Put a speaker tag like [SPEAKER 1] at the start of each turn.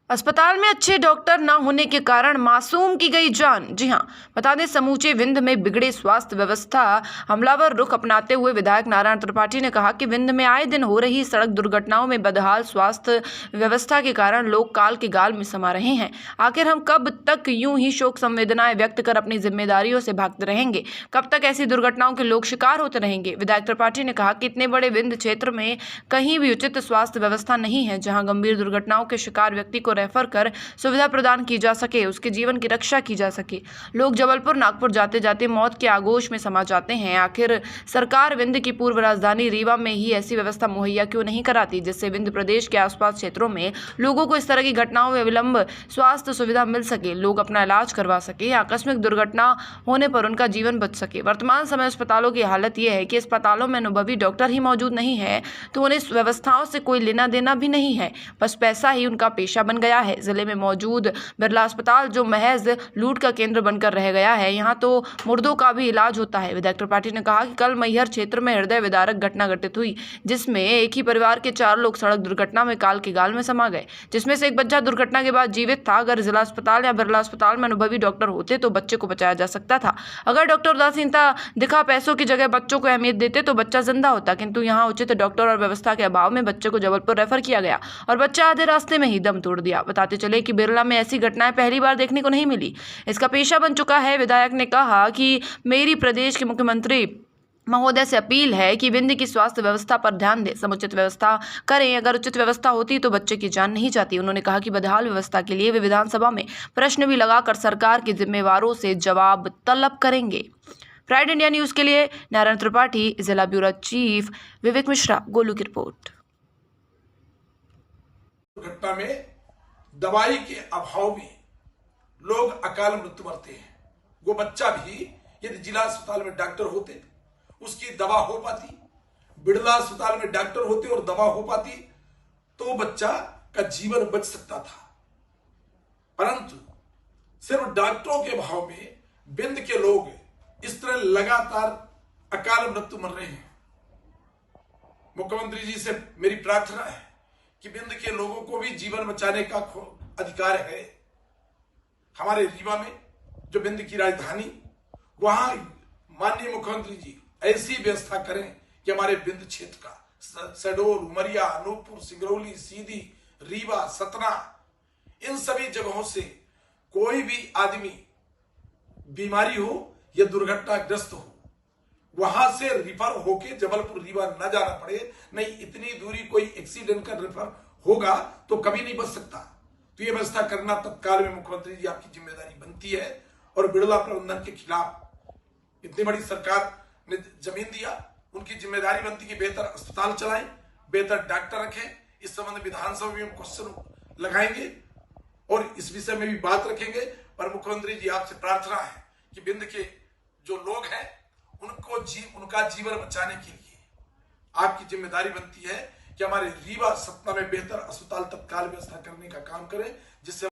[SPEAKER 1] अस्पताल में अच्छे डॉक्टर न होने के कारण मासूम की गई जान। जी हां, बता दें समूचे विंध्य में बिगड़े स्वास्थ्य व्यवस्था हमलावर रुख अपनाते हुए विधायक नारायण त्रिपाठी ने कहा कि विंध्य में आए दिन हो रही सड़क दुर्घटनाओं में बदहाल स्वास्थ्य व्यवस्था के कारण लोग काल के गाल में समा रहे हैं। आखिर हम कब तक यूं ही शोक संवेदनाएं व्यक्त कर अपनी जिम्मेदारियों से भागते रहेंगे? कब तक ऐसी दुर्घटनाओं के लोग शिकार होते रहेंगे? विधायक त्रिपाठी ने कहा कि इतने बड़े विंध्य क्षेत्र में कहीं भी उचित स्वास्थ्य व्यवस्था नहीं है जहां गंभीर दुर्घटनाओं के शिकार व्यक्ति को रेफर कर सुविधा प्रदान की जा सके, उसके जीवन की रक्षा की जा सके। लोग जबलपुर नागपुर जाते जाते मौत के आगोश में समा जाते हैं। आखिर सरकार विंध्य की पूर्व राजधानी रीवा में ही ऐसी व्यवस्था मुहैया क्यों नहीं कराती जिससे विंध्य प्रदेश के आसपास क्षेत्रों में लोगों को इस तरह की घटनाओं में विलंब स्वास्थ्य सुविधा मिल सके, लोग अपना इलाज करवा सके, आकस्मिक दुर्घटना होने पर उनका जीवन बच सके। वर्तमान समय अस्पतालों की हालत यह है कि अस्पतालों में अनुभवी डॉक्टर ही मौजूद नहीं है तो उन्हें व्यवस्थाओं से कोई लेना देना भी नहीं है, बस पैसा ही उनका पेशा बन गया है। जिले में मौजूद बिरला अस्पताल जो महज लूट का केंद्र बनकर रह गया है, यहाँ तो मुर्दों का भी इलाज होता है। विधायक त्रिपाठी ने कहा कि कल मैहर क्षेत्र में हृदय विदारक घटना घटित हुई जिसमें एक ही परिवार के 4 लोग सड़क दुर्घटना में काल के गाल में समा गए, जिसमें से एक बच्चा दुर्घटना के बाद जीवित था। अगर जिला अस्पताल या बिरला अस्पताल में अनुभवी डॉक्टर होते तो बच्चे को बचाया जा सकता था। अगर डॉक्टर उदासीनता दिखा पैसों की जगह बच्चों को अहमियत देते तो बच्चा जिंदा होता, किंतु यहाँ उचित डॉक्टर और व्यवस्था के अभाव में बच्चे को जबलपुर रेफर किया गया और बच्चा आधे रास्ते में ही दम तोड़ दिया। बताते चले कि बिरला में ऐसी घटनाएं पहली बार देखने को नहीं मिली, इसका पेशा बन चुका है। विधायक ने कहा कि मेरी प्रदेश के मुख्यमंत्री महोदय से अपील है कि विंध्य की स्वास्थ्य व्यवस्था पर ध्यान दें, समुचित व्यवस्था करें। अगर उचित व्यवस्था होती तो बच्चे की जान नहीं जाती। उन्होंने कहा कि बदहाल व्यवस्था के लिए वे विधानसभा में प्रश्न भी लगाकर सरकार के जिम्मेवारों से जवाब तलब करेंगे। प्राइड इंडिया न्यूज के लिए नारायण त्रिपाठी, जिला ब्यूरो चीफ विवेक मिश्रा, गोलू की रिपोर्ट।
[SPEAKER 2] घटना में दवाई के अभाव में लोग अकाल मृत्यु मरते हैं। वो बच्चा भी यदि जिला अस्पताल में डॉक्टर होते उसकी दवा हो पाती, बिड़ला अस्पताल में डॉक्टर होते और दवा हो पाती तो बच्चा का जीवन बच सकता था। परंतु सिर्फ डॉक्टरों के अभाव में विंध्य के लोग इस तरह लगातार अकाल मृत्यु मर रहे हैं। मुख्यमंत्री जी से मेरी प्रार्थना है कि विंध्य के लोगों को भी जीवन बचाने का अधिकार है। हमारे रीवा में जो विंध्य की राजधानी, वहां माननीय मुख्यमंत्री जी ऐसी व्यवस्था करें कि हमारे विंध्य क्षेत्र का सडोल, उमरिया, अनूपपुर, सिंगरौली, सीधी, रीवा, सतना, इन सभी जगहों से कोई भी आदमी बीमारी हो या दुर्घटनाग्रस्त हो, वहां से रिफर होके जबलपुर रीवा न जाना पड़े। नहीं इतनी दूरी कोई एक्सीडेंट का रिफर होगा तो कभी नहीं बच सकता। तो ये व्यवस्था करना तत्काल में मुख्यमंत्री जी आपकी जिम्मेदारी बनती है। और बिड़ला प्रबंधन के खिलाफ इतनी बड़ी सरकार ने जमीन दिया, उनकी जिम्मेदारी बनती है बेहतर अस्पताल चलाएं, बेहतर डॉक्टर रखें। इस संबंध में विधानसभा में हम क्वेश्चन लगाएंगे और इस विषय में भी बात रखेंगे। और मुख्यमंत्री जी आपसे प्रार्थना है कि विंध्य के जो लोग हैं उनका जीवन बचाने के लिए आपकी जिम्मेदारी बनती है कि हमारे रीवा सतना में बेहतर अस्पताल तत्काल व्यवस्था करने का काम करें, जिससे